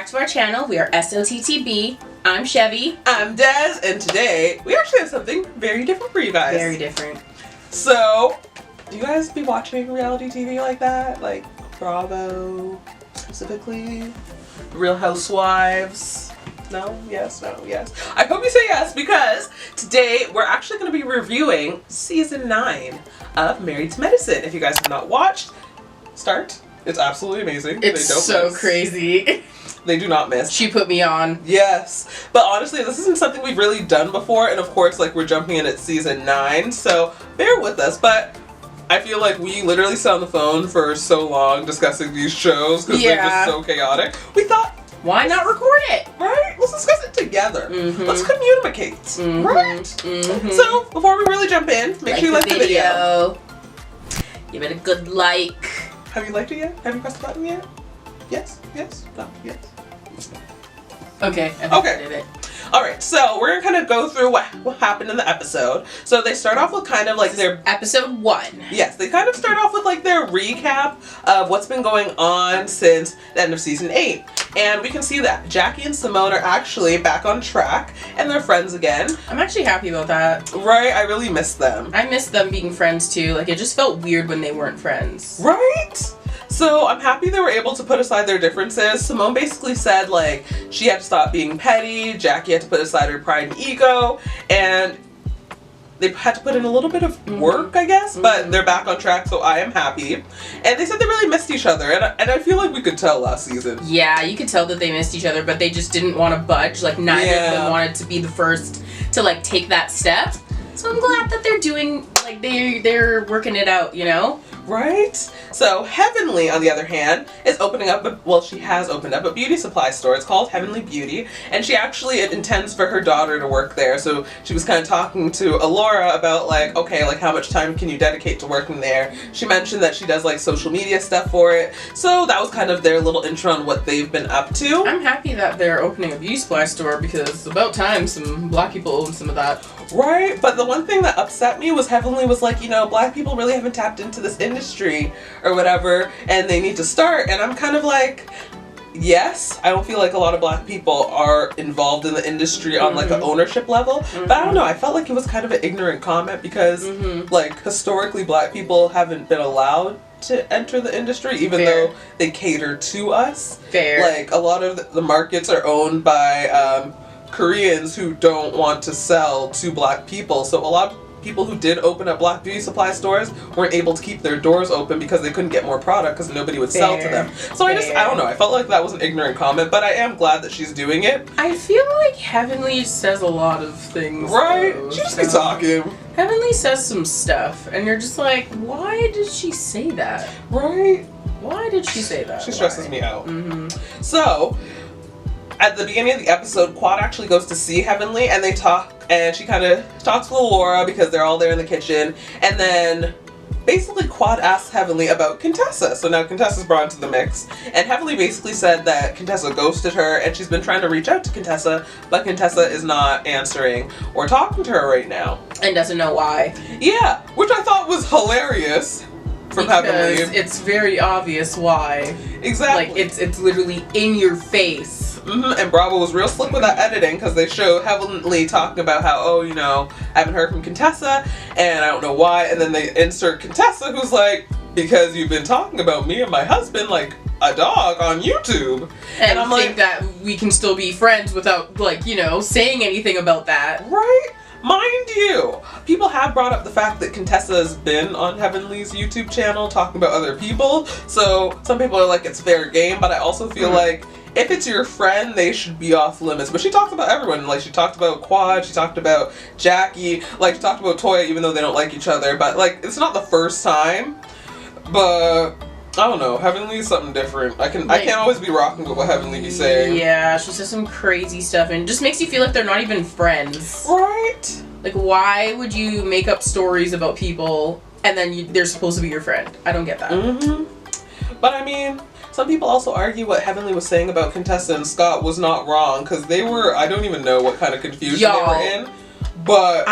back to our channel. We are SOTTB. I'm Chevy. I'm Des, and today we actually have something very different for you guys. Very different. So, do you guys be watching reality TV like that? Like Bravo, specifically? Real Housewives? No? Yes? No? Yes? I hope you say yes, because today we're actually going to be reviewing Season 9 of Married to Medicine. If you guys have not watched, start. It's absolutely amazing. It's so crazy. They do not miss. She put me on. Yes. But honestly, this isn't something we've really done before, and of course, like, we're jumping in at Season 9, so bear with us. But I feel like we literally sat on the phone for so long discussing these shows because they're just so chaotic. We thought, why not record it? Right? Let's discuss it together. Mm-hmm. Let's communicate. Mm-hmm. Right? Mm-hmm. So, before we really jump in, make sure you like the video. Give it a good like. Have you liked it yet? Have you pressed the button yet? Yes? Yes? No? Yes? Okay. I did it. Alright, so we're gonna kind of go through what happened in the episode. So they start off with kind of like their... Episode 1. Yes, they kind of start off with like their recap of what's been going on since the end of Season 8. And we can see that Jackie and Simone are actually back on track and they're friends again. I'm actually happy about that. Right? I really miss them. I miss them being friends too. Like, it just felt weird when they weren't friends. Right? So I'm happy they were able to put aside their differences. Simone basically said, like, she had to stop being petty, Jackie had to put aside her pride and ego, and they had to put in a little bit of work, I guess, but they're back on track, so I am happy. And they said they really missed each other, and I feel like we could tell last season. Yeah, you could tell that they missed each other, but they just didn't want to budge. Like, neither of them wanted to be the first to, like, take that step. So I'm glad that they're doing, like, they're working it out, you know? Right? So Heavenly, on the other hand, is opening up, well, she has opened up a beauty supply store. It's called Heavenly Beauty, and she actually intends for her daughter to work there. So she was kind of talking to Alora about, like, okay, like, how much time can you dedicate to working there? She mentioned that she does, like, social media stuff for it. So that was kind of their little intro on what they've been up to. I'm happy that they're opening a beauty supply store because it's about time some black people own some of that. Right? But the one thing that upset me was Heavenly was like, you know, black people really haven't tapped into this industry or whatever, and they need to start. And I'm kind of like, yes, I don't feel like a lot of black people are involved in the industry on like an ownership level, but I don't know, I felt like it was kind of an ignorant comment because like historically black people haven't been allowed to enter the industry even though they cater to us. Like a lot of the markets are owned by Koreans who don't want to sell to black people, so a lot of people who did open up black beauty supply stores weren't able to keep their doors open because they couldn't get more product because nobody would sell to them. So I don't know, I felt like that was an ignorant comment, but I am glad that she's doing it. I feel like Heavenly says a lot of things. Right? She just be talking. Heavenly says some stuff and you're just like, why did she say that? Right? Why did she say that? She stresses me out. So at the beginning of the episode, Quad actually goes to see Heavenly and they talk, and she kind of talks with Laura because they're all there in the kitchen, and then basically Quad asks Heavenly about Contessa. So now Contessa's brought into the mix, and Heavenly basically said that Contessa ghosted her and she's been trying to reach out to Contessa, but Contessa is not answering or talking to her right now. And doesn't know why. Yeah, which I thought was hilarious. From Heavenly. It's very obvious why. Exactly. Like, it's literally in your face. And Bravo was real slick with that editing because they show Heavenly talking about how, oh, you know, I haven't heard from Contessa and I don't know why, and then they insert Contessa who's like, because you've been talking about me and my husband like a dog on YouTube. And I'm think that we can still be friends without, like, you know, saying anything about that. Right? Mind you, people have brought up the fact that Contessa has been on Heavenly's YouTube channel talking about other people, so some people are like, it's fair game, but I also feel like if it's your friend, they should be off limits. But she talks about everyone. Like, she talked about Quad, she talked about Jackie, like, she talked about Toyah, even though they don't like each other. But, like, it's not the first time. But I don't know. Heavenly is something different. I can't always be rocking with what Heavenly be saying. Yeah, she says some crazy stuff and it just makes you feel like they're not even friends. Right? Like, why would you make up stories about people and then they're supposed to be your friend? I don't get that. But I mean, some people also argue what Heavenly was saying about Contessa and Scott was not wrong because they were, I don't even know what kind of confusion they were in. But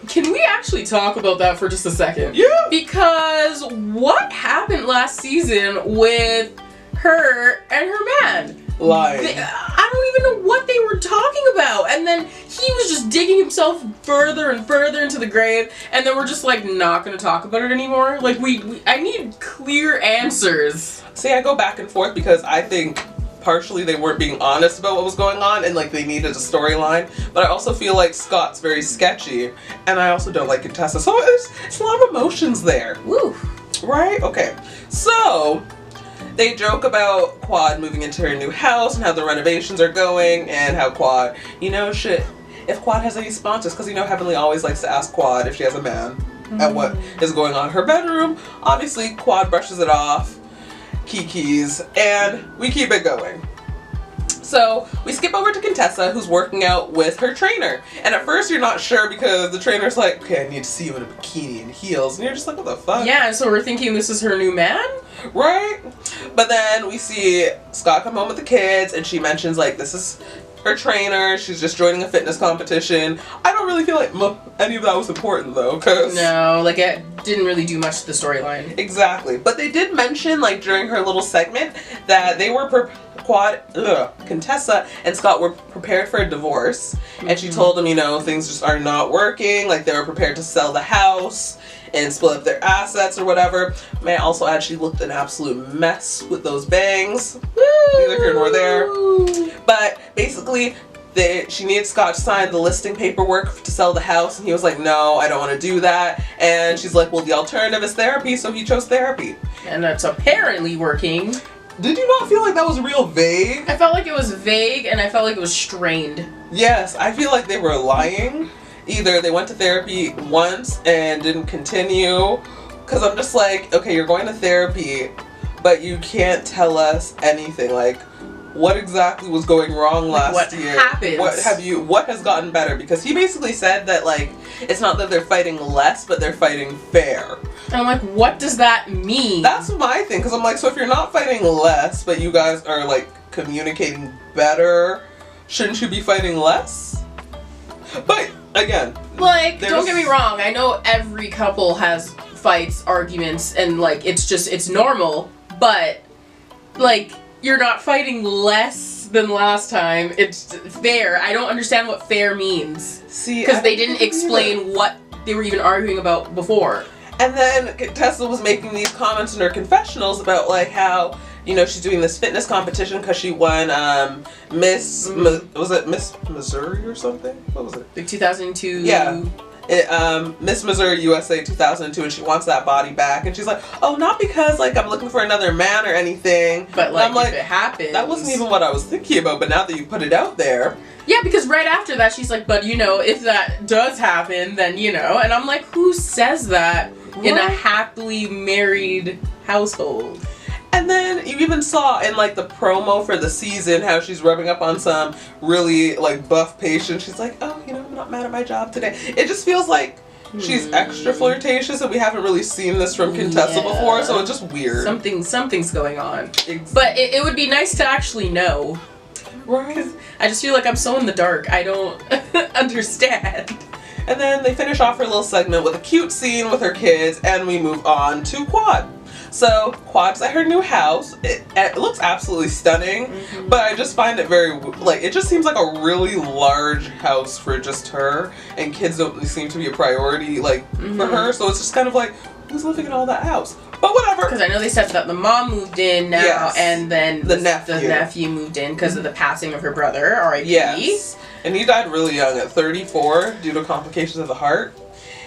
can we actually talk about that for just a second? Yeah. Because what happened last season with her and her man? lying. I don't even know what they were talking about. And then he was just digging himself further and further into the grave. And then we're just like not going to talk about it anymore. Like I need clear answers. See, I go back and forth because I think partially they weren't being honest about what was going on and like they needed a storyline. But I also feel like Scott's very sketchy. And I also don't like Contessa. So it's a lot of emotions there. Woo. Right? Okay. So they joke about Quad moving into her new house and how the renovations are going and how Quad, if Quad has any sponsors, because Heavenly always likes to ask Quad if she has a man and what is going on in her bedroom. Obviously, Quad brushes it off, kikis, and we keep it going. So we skip over to Contessa, who's working out with her trainer. And at first you're not sure because the trainer's like, okay, I need to see you in a bikini and heels. And you're just like, what the fuck? Yeah, so we're thinking this is her new man? Right? But then we see Scott come home with the kids and she mentions like, this is her trainer. She's just joining a fitness competition. I don't really feel like any of that was important though, because... No, like it didn't really do much to the storyline. Exactly. But they did mention like during her little segment that they were Contessa and Scott were prepared for a divorce. And she told them, things just are not working. Like they were prepared to sell the house and split up their assets or whatever. May I also add, she looked an absolute mess with those bangs. Neither here nor there. But basically, she needed Scott to sign the listing paperwork to sell the house. And he was like, no, I don't want to do that. And she's like, well, the alternative is therapy. So he chose therapy. And that's apparently working. Did you not feel like that was real vague? I felt like it was vague and I felt like it was strained. Yes, I feel like they were lying. Either they went to therapy once and didn't continue. Because I'm just like, okay, you're going to therapy, but you can't tell us anything. Like, what exactly was going wrong last year? What happens? What has gotten better? Because he basically said that, like, it's not that they're fighting less, but they're fighting fair. And I'm like, what does that mean? That's my thing, because I'm like, so if you're not fighting less, but you guys are, like, communicating better, shouldn't you be fighting less? But, again... Like, don't get me wrong, I know every couple has fights, arguments, and, like, it's normal, but, like... You're not fighting less than last time. It's fair. I don't understand what fair means. See, because they didn't explain what they were even arguing about before. And then Contessa was making these comments in her confessionals about like how she's doing this fitness competition because she won Miss was it Miss Missouri or something? What was it? The 2002. Yeah. Miss Missouri USA 2002, and she wants that body back, and she's like, oh, not because like I'm looking for another man or anything, but like, if it happens, that wasn't even what I was thinking about, but now that you put it out there. Yeah, because right after that she's like, but if that does happen, then and I'm like, who says that in a happily married household? And then you even saw in like the promo for the season how she's rubbing up on some really like buff patient. She's like, oh, I'm not mad at my job today. It just feels like she's extra flirtatious, and we haven't really seen this from Contessa before, so it's just weird. Something's going on. But it would be nice to actually know. Right. I just feel like I'm so in the dark. I don't understand. And then they finish off her little segment with a cute scene with her kids, and we move on to Quad. So Quad's at her new house. It looks absolutely stunning, but I just find it very, like, it just seems like a really large house for just her, and kids don't seem to be a priority, like, for her, so it's just kind of like, who's living in all that house? But whatever. Because I know they said that the mom moved in now, and then the nephew moved in because of the passing of her brother, R.I.P. Yes. And he died really young at 34 due to complications of the heart.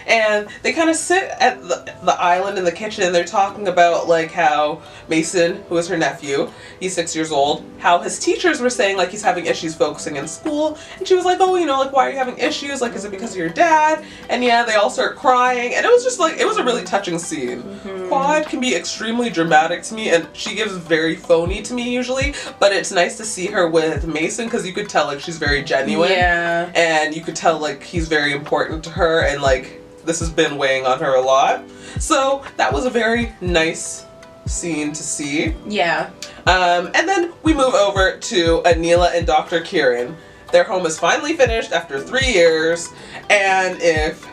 And they kind of sit at the island in the kitchen, and they're talking about like how Mason, who is her nephew, he's 6 years old, how his teachers were saying like he's having issues focusing in school. And she was like, oh, like, why are you having issues? Like, is it because of your dad? And yeah, they all start crying. And it was just like, it was a really touching scene. Quad can be extremely dramatic to me, and she gives very phony to me usually, but it's nice to see her with Mason because you could tell like she's very genuine. Yeah. And you could tell like he's very important to her, and like this has been weighing on her a lot. So that was a very nice scene to see. Yeah. And then we move over to Anila and Dr. Kieran. Their home is finally finished after 3 years, and if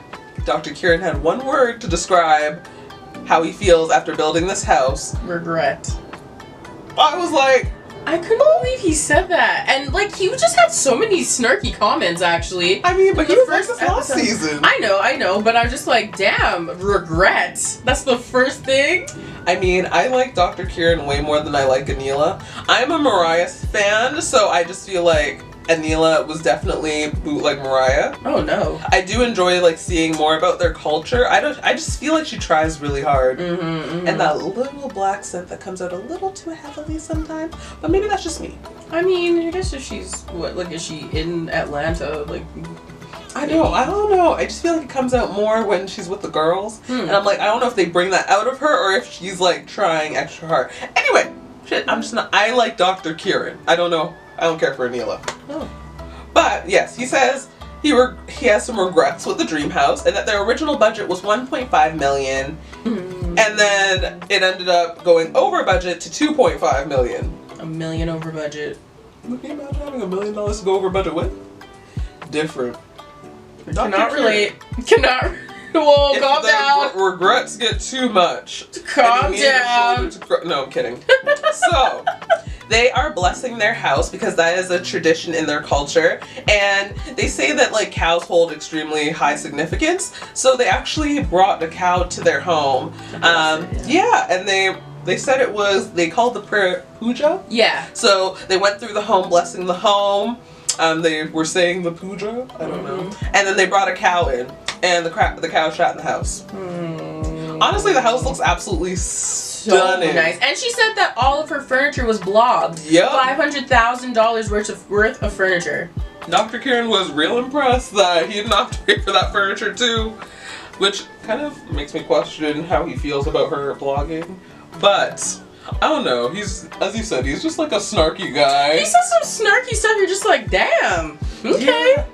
Dr. Kieran had one word to describe how he feels after building this house, regret. I was like, I couldn't believe he said that. And, like, he just had so many snarky comments, actually. I mean, but he was like this last episode. season. I know, but I'm just like, damn, regret. That's the first thing. I mean, I like Dr. Kieran way more than I like Anila. I'm a Mariah fan, so I just feel like Anila was definitely bootleg Mariah. Oh no. I do enjoy like seeing more about their culture. I just feel like she tries really hard. And that little black scent that comes out a little too heavily sometimes. But maybe that's just me. I mean, I guess if she's is she in Atlanta? Like, I don't know. I just feel like it comes out more when she's with the girls. And I'm like, I don't know if they bring that out of her or if she's like trying extra hard. Anyway, shit, I like Dr. Kieran. I don't know. I don't care for Anila. Oh. But yes, he says he has some regrets with the dream house and that their original budget was $1.5 million. And then it ended up going over budget to $2.5 million. $1 million over budget. Can you imagine having $1 million to go over budget with? Different. Cannot relate. Cannot. Whoa, calm down. Regrets get too much. Calm down. No, I'm kidding. So, they are blessing their house because that is a tradition in their culture. And they say that like cows hold extremely high significance. So they actually brought a cow to their home. Yeah, and they said it was, they called the prayer puja. Yeah. So they went through the home, blessing the home. They were saying the puja. I don't know. And then they brought a cow in. And the cow shot in the house. Honestly, the house looks absolutely stunning. So nice. And she said that all of her furniture was blobbed. Yep. $500,000 worth of furniture. Dr. Kieran was real impressed that he didn't have to pay for that furniture too. Which kind of makes me question how he feels about her blogging. But I don't know. He's, as you said, he's just like a snarky guy. He says some snarky stuff. You're just like, damn. Okay. Yeah.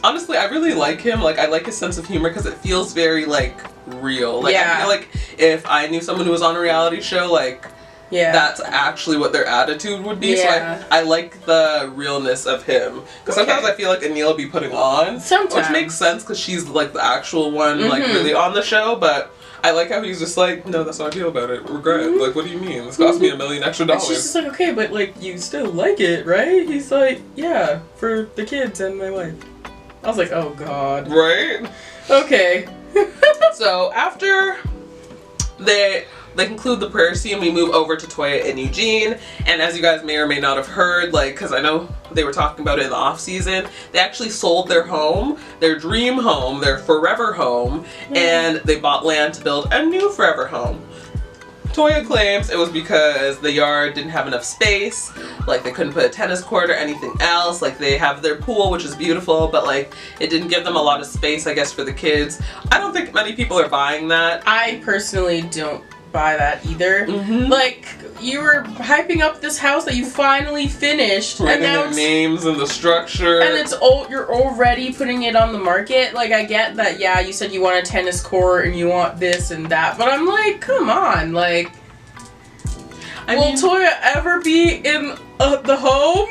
Honestly, I really like him. Like, I like his sense of humor because it feels very, like, real. Like, I feel like if I knew someone who was on a reality show, like, that's actually what their attitude would be. Yeah. So I like the realness of him. Because sometimes I feel like Anila be putting on. Sometimes. Which makes sense because she's, like, the actual one, like, really on the show. But I like how he's just like, no, that's how I feel about it. Regret. Like, what do you mean? This cost me $1 million extra. And she's just like, okay, but, like, you still like it, right? He's like, yeah, for the kids and my wife. I was like, oh god. Right? Okay. So after they conclude the prayer scene, we move over to Toyah and Eugene. And as you guys may or may not have heard, like, because I know they were talking about it in the off season, they actually sold their home, their dream home, their forever home, and they bought land to build a new forever home. Toyah claims it was because the yard didn't have enough space, like they couldn't put a tennis court or anything else, like they have their pool, which is beautiful, but like it didn't give them a lot of space, I guess, for the kids. I don't think many people are buying that. I personally don't buy that either. Like, you were hyping up this house that you finally finished, Writing and now their names and the structure. And you're already putting it on the market. Like, I get that, yeah, you said you want a tennis court and you want this and that, but I'm like, come on, like, will Toyah ever be in the home?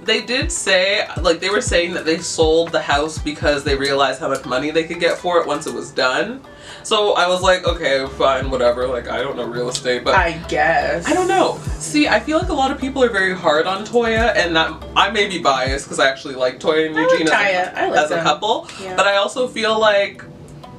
They did say, like, they were saying that they sold the house because they realized how much money they could get for it once it was done. So I was like, okay, fine, whatever. Like, I don't know real estate, but I guess. I don't know. See, I feel like a lot of people are very hard on Toyah, and that I may be biased because I actually like Toyah and Eugene as a couple. Yeah. But I also feel like,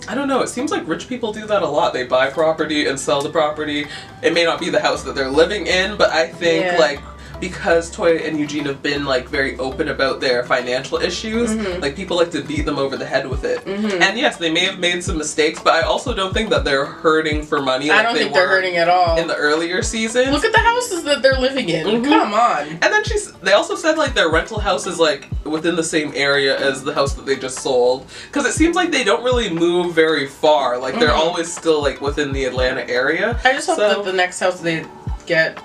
I don't know, it seems like rich people do that a lot. They buy property and sell the property. It may not be the house that they're living in, but I think like, because Toyah and Eugene have been like very open about their financial issues, like people like to beat them over the head with it. And yes, they may have made some mistakes, but I also don't think that they're hurting for money. I don't think they're hurting at all. In the earlier seasons. Look at the houses that they're living in. Come on. And then they also said like their rental house is like within the same area as the house that they just sold. Because it seems like they don't really move very far. Like they're always still like within the Atlanta area. I just hope that the next house they get,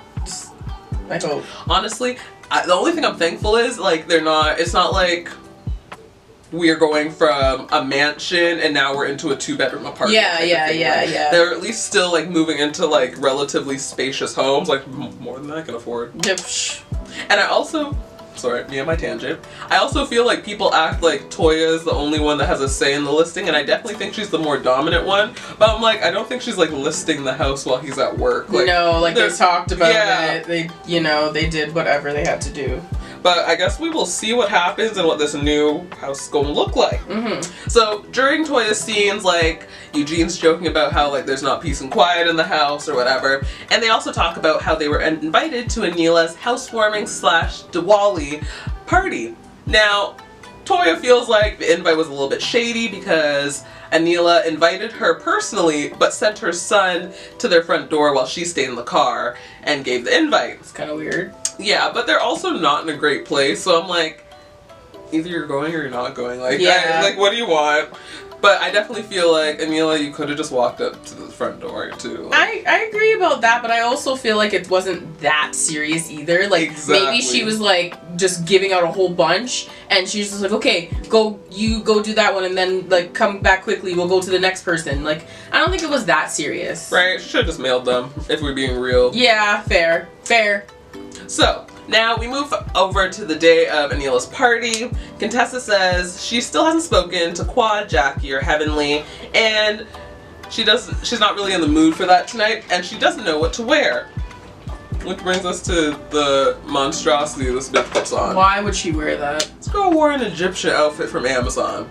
I hope. Honestly, the only thing I'm thankful is, like, it's not like we're going from a mansion and now we're into a 2-bedroom apartment. Yeah. They're at least still, like, moving into, like, relatively spacious homes, like, more than I can afford. Yep. And I also Sorry, me and my tangent. I also feel like people act like Toyah is the only one that has a say in the listing, and I definitely think she's the more dominant one. But I'm like, I don't think she's like listing the house while he's at work. Like, no, like they talked about it. They, you know, they did whatever they had to do. But I guess we will see what happens and what this new house is going to look like. So during Toyah's scenes, like Eugene's joking about how like there's not peace and quiet in the house or whatever, and they also talk about how they were invited to Anila's housewarming / Diwali party. Now, Toyah feels like the invite was a little bit shady because Anila invited her personally, but sent her son to their front door while she stayed in the car and gave the invite. It's kind of weird. Yeah, but they're also not in a great place, so I'm like, either you're going or you're not going. Like, like, what do you want? But I definitely feel like, Anila, you could have just walked up to the front door, too. Like, I agree about that, but I also feel like it wasn't that serious either. Like, maybe she was, like, just giving out a whole bunch, and she's just like, okay, you go do that one, and then, like, come back quickly, we'll go to the next person. Like, I don't think it was that serious. Right, she should have just mailed them, if we're being real. Yeah, fair. So, now we move over to the day of Anila's party. Contessa says she still hasn't spoken to Quad, Jackie, or Heavenly, and she's not really in the mood for that tonight, and she doesn't know what to wear. Which brings us to the monstrosity this bitch puts on. Why would she wear that? This girl wore an Egyptian outfit from Amazon.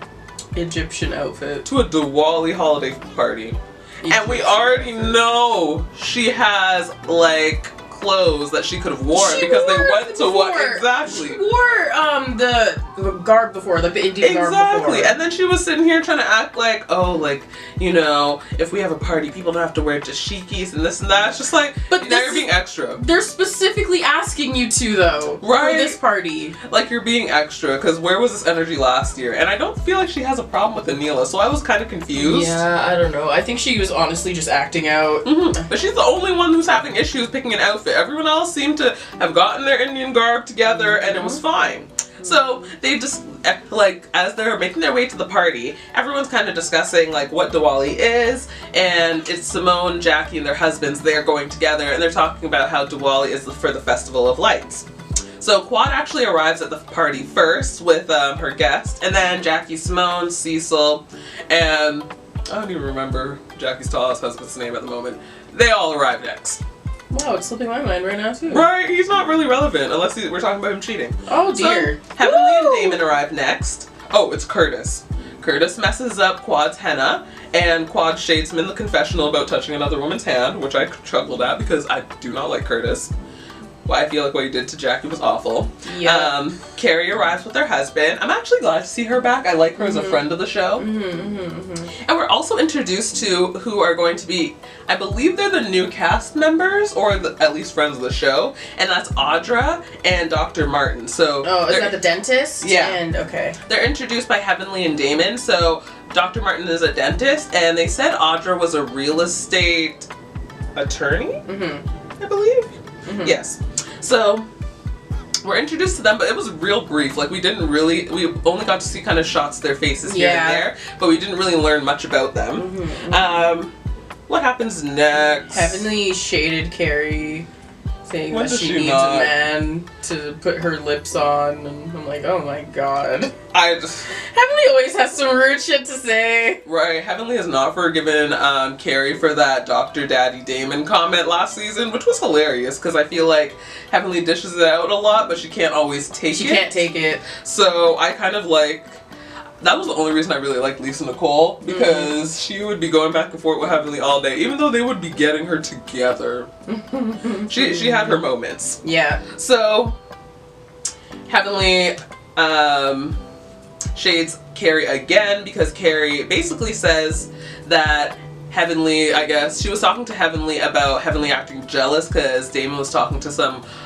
Egyptian outfit. To a Diwali holiday party. And we already know she has, like, clothes that she could have worn because they went to what exactly? She wore the garb before, like the Indian garb before. Exactly. And then she was sitting here trying to act like, oh, like, you know, if we have a party, people don't have to wear dashikis and this and that. It's just like, but now you're being extra. They're specifically asking you to, though, right? For this party. Like, you're being extra, because where was this energy last year? And I don't feel like she has a problem with Anila, so I was kind of confused. Yeah, I don't know. I think she was honestly just acting out. But she's the only one who's having issues picking an outfit. Everyone else seemed to have gotten their Indian garb together, and it was fine. So they just, like, as they're making their way to the party, everyone's kind of discussing, like, what Diwali is, and it's Simone, Jackie, and their husbands, they're going together, and they're talking about how Diwali is for the Festival of Lights. So Quad actually arrives at the party first with her guest, and then Jackie, Simone, Cecil, and I don't even remember Jackie's tallest husband's name at the moment. They all arrive next. Wow, it's slipping my mind right now, too. Right, he's not really relevant unless we're talking about him cheating. Oh, dear. So, Heavenly and Damon arrive next. Oh, it's Curtis. Curtis messes up Quad's henna, and Quad shades him in the confessional about touching another woman's hand, which I chuckled at because I do not like Curtis. Well, I feel like what he did to Jackie was awful. Yeah. Carrie arrives with her husband. I'm actually glad to see her back. I like her as a friend of the show. And we're also introduced to who are going to be, I believe they're the new cast members, or at least friends of the show. And that's Audra and Dr. Martin. So is that the dentist? Yeah. And okay. They're introduced by Heavenly and Damon. So Dr. Martin is a dentist, and they said Audra was a real estate attorney, I believe. Yes. So we're introduced to them, but it was real brief. Like, we only got to see kind of shots of their faces here and there, but we didn't really learn much about them. What happens next? Heavenly shaded Carrie, saying that she needs a man to put her lips on, and I'm like, oh my god. Heavenly always has some rude shit to say. Right, Heavenly has not forgiven Carrie for that Dr. Daddy Damon comment last season, which was hilarious, because I feel like Heavenly dishes it out a lot, but she can't always take it. She can't take it. So I kind of like... That was the only reason I really liked Lisa Nicole, because she would be going back and forth with Heavenly all day, even though they would be getting her together. She had her moments. Yeah. So, Heavenly shades Carrie again, because Carrie basically says that Heavenly, I guess, she was talking to Heavenly about Heavenly acting jealous because Damon was talking to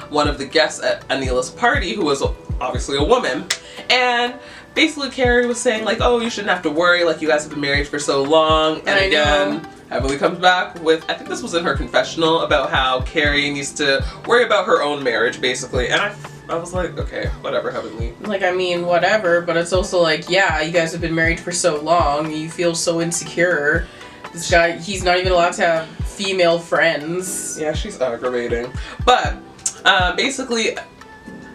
one of the guests at Anila's party, who was obviously a woman, and basically Carrie was saying, like, oh, you shouldn't have to worry, like, you guys have been married for so long. And again, Heavenly comes back with, I think this was in her confessional, about how Carrie needs to worry about her own marriage, basically. And I was like, okay, whatever, Heavenly. Like, I mean, whatever, but it's also like, yeah, you guys have been married for so long, you feel so insecure. This guy, he's not even allowed to have female friends. Yeah, she's aggravating. But, basically...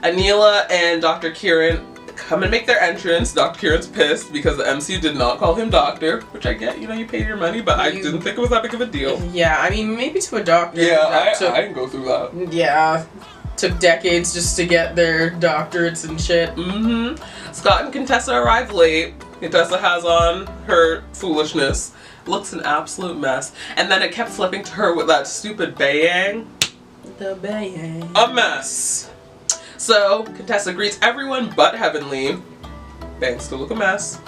Anila and Dr. Kieran come and make their entrance. Dr. Kieran's pissed because the MCU did not call him doctor, which I get, you know, you paid your money, but I didn't think it was that big of a deal. Yeah, I mean, maybe to a doctor. Yeah, I didn't go through that. Yeah. Took decades just to get their doctorates and shit. Scott and Contessa arrive late. Contessa has on her foolishness. Looks an absolute mess. And then it kept flipping to her with that stupid bayang. The bayang. A mess. So, Contessa greets everyone but Heavenly. Bangs still look a mess.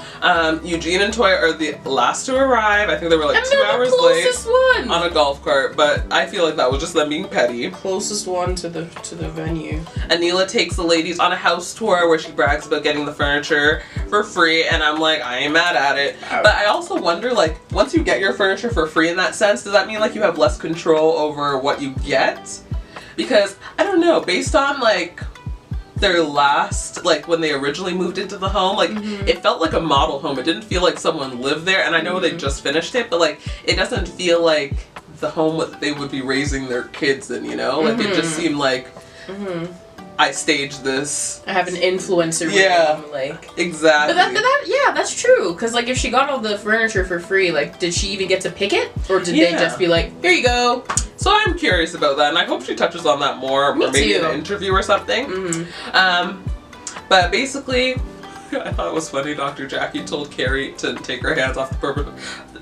Eugene and Toyah are the last to arrive. I think they were like 2 hours late one. on a golf cart, but I feel like that was just them being petty. Closest one to the venue. Anila takes the ladies on a house tour where she brags about getting the furniture for free, and I'm like, I ain't mad at it. But I also wonder, like, once you get your furniture for free in that sense, does that mean like you have less control over what you get? Because, I don't know, based on like their last, like when they originally moved into the home, like it felt like a model home. It didn't feel like someone lived there, and I know they just finished it, but like it doesn't feel like the home that they would be raising their kids in, you know? Like it just seemed like I staged this. I have an influencer room, like. Exactly. But yeah, that's true. Because like if she got all the furniture for free, like did she even get to pick it? Or did they just be like, here you go? So I'm curious about that, and I hope she touches on that more, or maybe in an interview or something. But basically, I thought it was funny. Dr. Jackie told Carrie to take her hands off of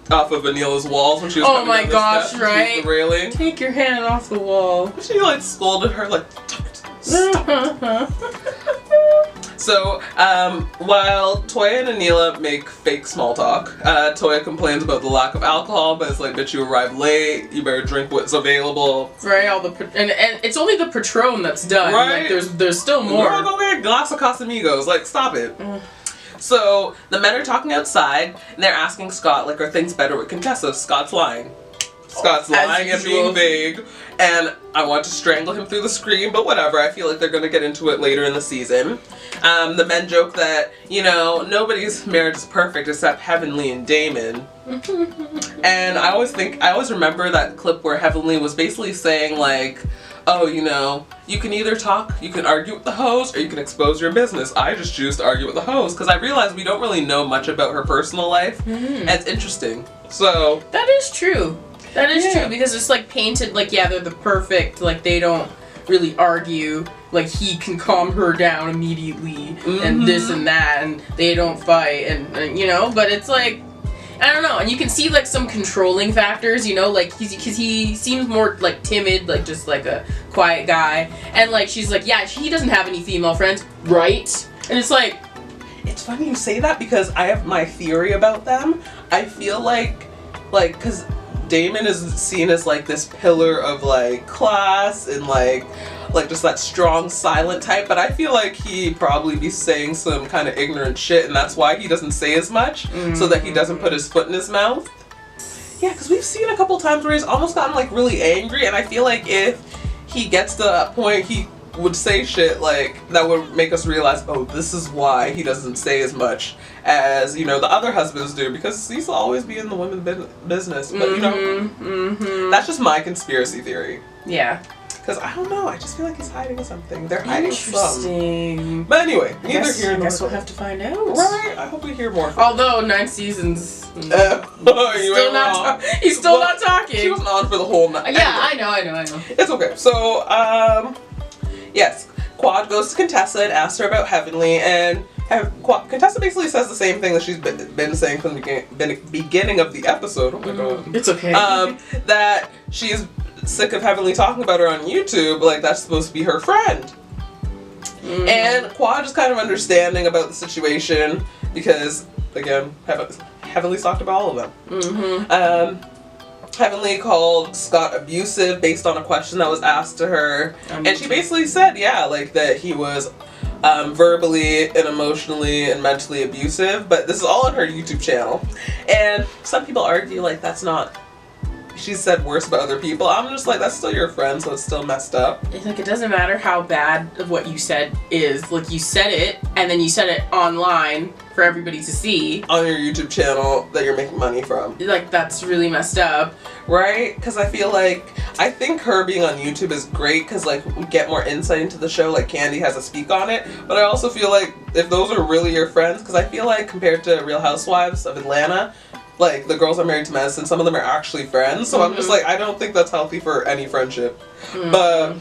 Anila's walls when she was coming down the steps to use the railing. Take your hand off the wall. She like scolded her like, stop. So, while Toyah and Anila make fake small talk, Toyah complains about the lack of alcohol, but it's like, bitch, you arrived late, you better drink what's available. Right, and it's only the Patron that's done. Right? Like, there's still more. Girl, go get a glass of Casamigos, like, stop it. So, the men are talking outside, and they're asking Scott, like, are things better with Contessa? Scott's lying. Scott's lying and being vague, and I want to strangle him through the screen, but whatever, I feel like they're going to get into it later in the season. The men joke that, you know, nobody's marriage is perfect except Heavenly and Damon. And I always remember that clip where Heavenly was basically saying, like, oh, you know, you can either talk, you can argue with the host, or you can expose your business. I just choose to argue with the host, because I realized we don't really know much about her personal life, and it's interesting. So... That is true. That is true, because it's like painted like, yeah, they're the perfect, like they don't really argue, like he can calm her down immediately and this and that, and they don't fight, and you know, but it's like, I don't know, and you can see like some controlling factors, you know, like because he seems more like timid, like just like a quiet guy, and like she's like, yeah, he doesn't have any female friends, right? And it's like, it's funny you say that because I have my theory about them. I feel like because Damon is seen as like this pillar of like class and like just that strong silent type, but I feel like he probably be saying some kind of ignorant shit, and that's why he doesn't say as much, so that he doesn't put his foot in his mouth. Yeah, because we've seen a couple times where he's almost gotten like really angry, and I feel like if he gets to that point, he would say shit like that would make us realize, oh, this is why he doesn't say as much as, you know, the other husbands do, because he's always be in the women's business. But you know, that's just my conspiracy theory. Yeah. Because I don't know, I just feel like he's hiding something. They're hiding Interesting. some. But anyway, neither here nor there. I guess we'll have to find out. Right, I hope we hear more. Although 9 seasons. He's still not talking. She wasn't on for the whole night. Yeah, anyway. I know. It's okay. So, yes, Quad goes to Contessa and asks her about Heavenly, and Contessa basically says the same thing that she's been saying from the beginning of the episode. Oh my god. It's okay. That she's sick of Heavenly talking about her on YouTube, like that's supposed to be her friend. And Quad is kind of understanding about the situation because, again, Heavenly's talked about all of them. Heavenly called Scott abusive based on a question that was asked to her, and she basically said, yeah, like that he was verbally and emotionally and mentally abusive, but this is all on her YouTube channel. And some people argue like that's not, she said worse about other people. I'm just like, that's still your friend, so it's still messed up. It's like, it doesn't matter how bad of what you said is. Like, you said it, and then you said it online for everybody to see. On your YouTube channel that you're making money from. Like, that's really messed up. Right? Because I feel like, I think her being on YouTube is great because, like, we get more insight into the show. Like, Candy has a speak on it. But I also feel like if those are really your friends, because I feel like compared to Real Housewives of Atlanta, like, the girls are married to medicine, some of them are actually friends. So I'm just like, I don't think that's healthy for any friendship. But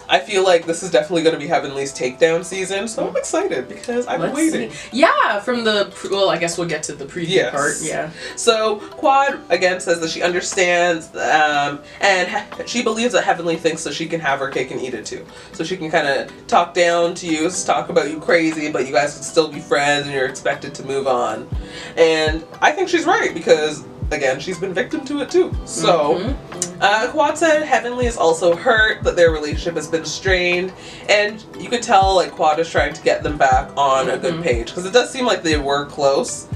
I feel like this is definitely going to be Heavenly's takedown season, so I'm excited because I've been waiting. Yeah, from the, well, I guess we'll get to the preview part, yeah. So, Quad, again, says that she understands, and she believes that Heavenly thinks that she can have her cake and eat it too. So she can kind of talk down to you, talk about you crazy, but you guys can still be friends and you're expected to move on. And I think she's right because, again, she's been victim to it too. So, Quad said Heavenly is also hurt, that their relationship has been strained, and you could tell, like, Quad is trying to get them back on a good page, because it does seem like they were close,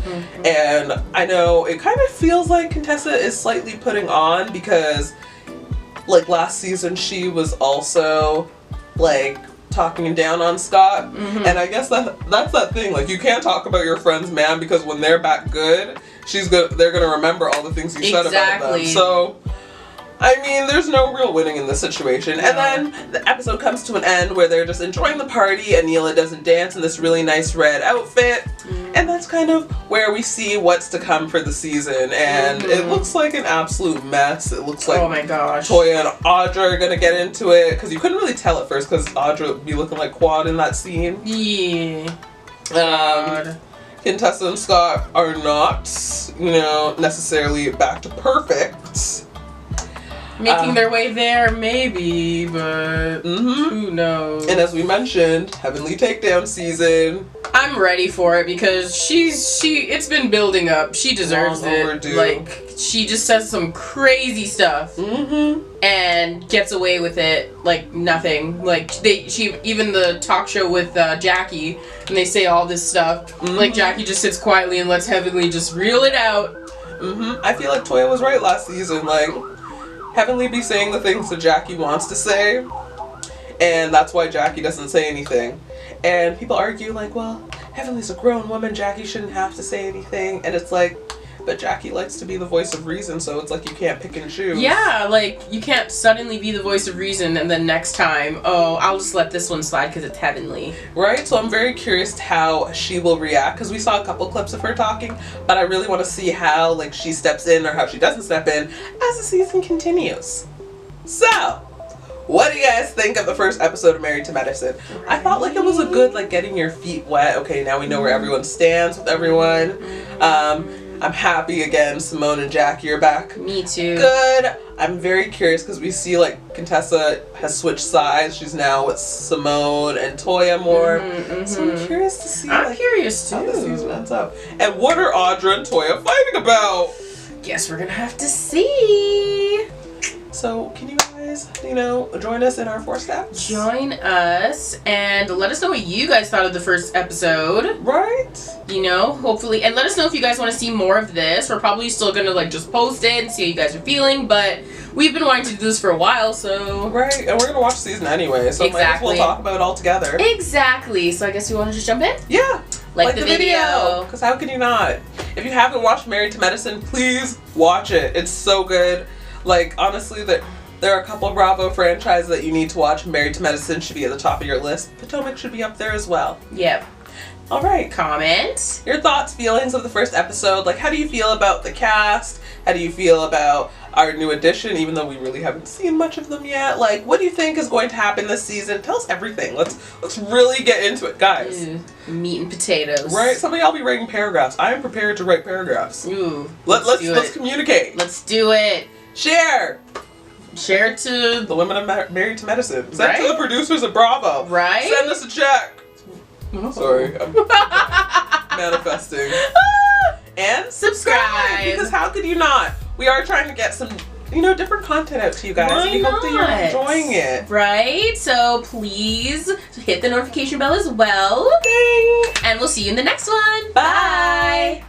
and I know it kind of feels like Contessa is slightly putting on, because, like, last season she was also, like, talking down on Scott, and I guess that's that thing, like, you can't talk about your friend's man, because when they're back good, they're gonna remember all the things you said about them. So, I mean, there's no real winning in this situation. And then the episode comes to an end where they're just enjoying the party. Anila doesn't dance in this really nice red outfit. And that's kind of where we see what's to come for the season. And it looks like an absolute mess. It looks like, oh my gosh, Toyah and Audra are going to get into it. Because you couldn't really tell at first because Audra would be looking like Quad in that scene. Yeah. Contessa and Scott are not, you know, necessarily back to perfect. Making their way there, maybe, but who knows? And as we mentioned, Heavenly Takedown season. I'm ready for it because it's been building up. She deserves it. Overdue. Like, she just says some crazy stuff and gets away with it like nothing. Like, even the talk show with Jackie, and they say all this stuff. Like, Jackie just sits quietly and lets Heavenly just reel it out. I feel like Toyah was right last season. Like, Heavenly be saying the things that Jackie wants to say, and that's why Jackie doesn't say anything. And people argue like, well, Heavenly's a grown woman, Jackie shouldn't have to say anything. And it's like, but Jackie likes to be the voice of reason, so it's like you can't pick and choose. Yeah, like, you can't suddenly be the voice of reason and then next time, oh, I'll just let this one slide because it's Heavenly. Right? So I'm very curious to how she will react, because we saw a couple clips of her talking, but I really want to see how, like, she steps in or how she doesn't step in as the season continues. So, what do you guys think of the first episode of Married to Medicine? I thought, like, it was a good, like, getting your feet wet. Okay, now we know where everyone stands with everyone. I'm happy again, Simone and Jackie are back. Me too. Good. I'm very curious because we see, like, Contessa has switched sides. She's now with Simone and Toyah more. So I'm curious to see, I'm curious too, how the season ends up. And what are Audra and Toyah fighting about? Guess we're gonna have to see. So, can you guys, you know, join us in our 4 steps? Join us and let us know what you guys thought of the first episode. Right? You know, hopefully. And let us know if you guys want to see more of this. We're probably still going to, like, just post it and see how you guys are feeling. But we've been wanting to do this for a while, so... Right. And we're going to watch the season anyway. So might as well talk about it all together. Exactly. So I guess we want to just jump in? Yeah. Like the video. Because how can you not? If you haven't watched Married to Medicine, please watch it. It's so good. Like, honestly, there are a couple of Bravo franchises that you need to watch. Married to Medicine should be at the top of your list. Potomac should be up there as well. Yep. All right. Comment. Your thoughts, feelings of the first episode. Like, how do you feel about the cast? How do you feel about our new addition, even though we really haven't seen much of them yet? Like, what do you think is going to happen this season? Tell us everything. Let's really get into it, guys. Meat and potatoes. Right? Some of y'all be writing paragraphs. I am prepared to write paragraphs. Ooh. Let's communicate. Let's do it. Share it to the women of Married to Medicine. Send it to the producers of Bravo. Right? Send us a check. Sorry, I'm manifesting. And subscribe, because how could you not? We are trying to get some, you know, different content out to you guys. Why we hope that you're enjoying it. Right? So please hit the notification bell as well. Ding. And we'll see you in the next one. Bye.